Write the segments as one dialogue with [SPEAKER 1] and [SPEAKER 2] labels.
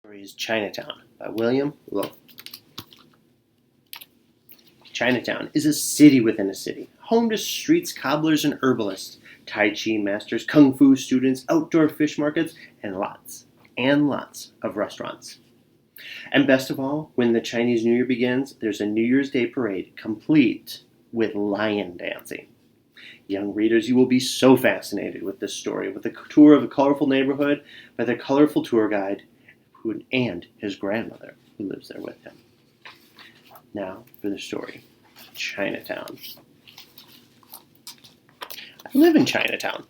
[SPEAKER 1] Story is Chinatown by William Lowe. Chinatown is a city within a city, home to streets, cobblers, and herbalists, Tai Chi masters, Kung Fu students, outdoor fish markets, and lots of restaurants. And best of all, when the Chinese New Year begins, there's a New Year's Day parade complete with lion dancing. Young readers, you will be so fascinated with this story, with a tour of a colorful neighborhood by the colorful tour guide and his grandmother who lives there with him. Now for the story, Chinatown. I live in Chinatown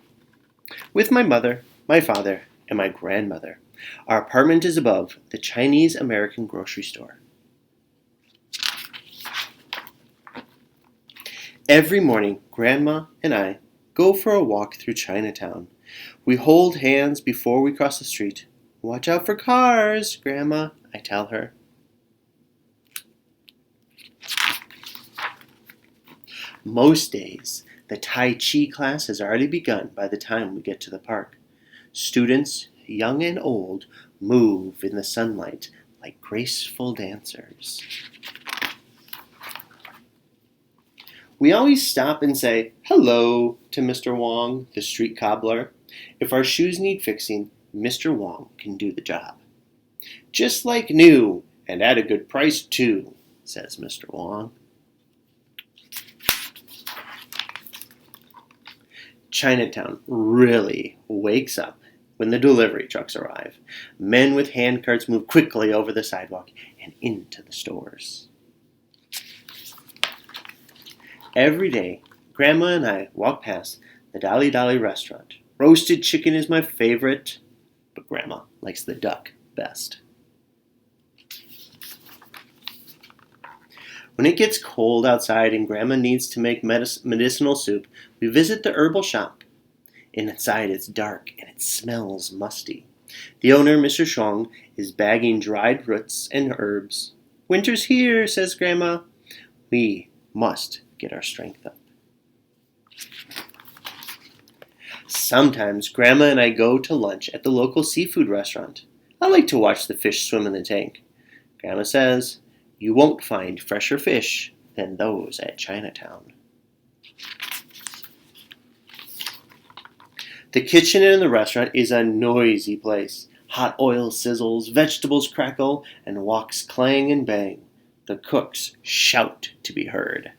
[SPEAKER 1] with my mother, my father, and my grandmother. Our apartment is above the Chinese-American grocery store. Every morning, Grandma and I go for a walk through Chinatown. We hold hands before we cross the street. "Watch out for cars, Grandma," I tell her. Most days, the Tai Chi class has already begun by the time we get to the park. Students, young and old, move in the sunlight like graceful dancers. We always stop and say hello to Mr. Wong, the street cobbler. If our shoes need fixing, Mr. Wong can do the job. "Just like new, and at a good price too," says Mr. Wong. Chinatown really wakes up when the delivery trucks arrive. Men with handcarts move quickly over the sidewalk and into the stores. Every day, Grandma and I walk past the Dali Dali restaurant. Roasted chicken is my favorite, but Grandma likes the duck best. When it gets cold outside and Grandma needs to make medicinal soup, we visit the herbal shop. Inside it's dark and it smells musty. The owner, Mr. Shong, is bagging dried roots and herbs. "Winter's here," says Grandma. We must get our strength up. Sometimes Grandma and I go to lunch at the local seafood restaurant. I like to watch the fish swim in the tank. Grandma says, "You won't find fresher fish than those at Chinatown." The kitchen in the restaurant is a noisy place. Hot oil sizzles, vegetables crackle, and woks clang and bang. The cooks shout to be heard.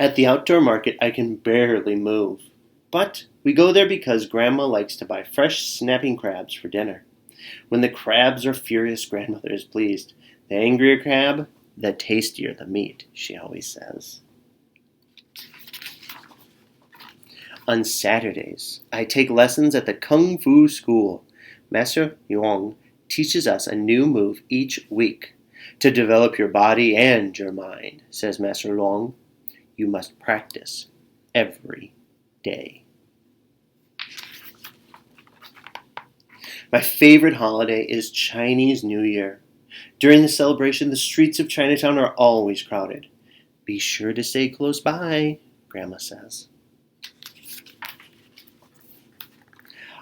[SPEAKER 1] At the outdoor market, I can barely move. But we go there because Grandma likes to buy fresh snapping crabs for dinner. When the crabs are furious, Grandmother is pleased. "The angrier crab, the tastier the meat," she always says. On Saturdays, I take lessons at the Kung Fu school. Master Yong teaches us a new move each week. "To develop your body and your mind," says Master Long, "you must practice every day." My favorite holiday is Chinese New Year. During the celebration, the streets of Chinatown are always crowded. "Be sure to stay close by," Grandma says.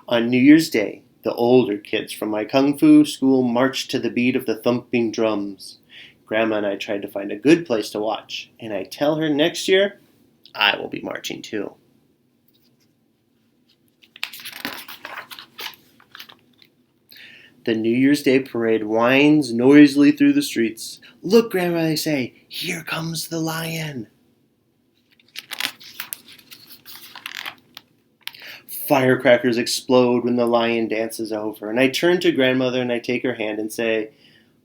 [SPEAKER 1] On New Year's Day, the older kids from my Kung Fu school march to the beat of the thumping drums. Grandma and I tried to find a good place to watch, and I tell her next year I will be marching too. The New Year's Day parade winds noisily through the streets. "Look, Grandma," they say, "here comes the lion." Firecrackers explode when the lion dances over, and I turn to Grandmother and I take her hand and say,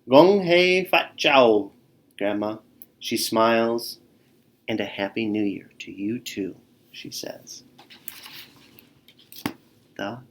[SPEAKER 1] "Gong hei fat chow, Grandma." She smiles, "And a happy New Year to you too," she says. The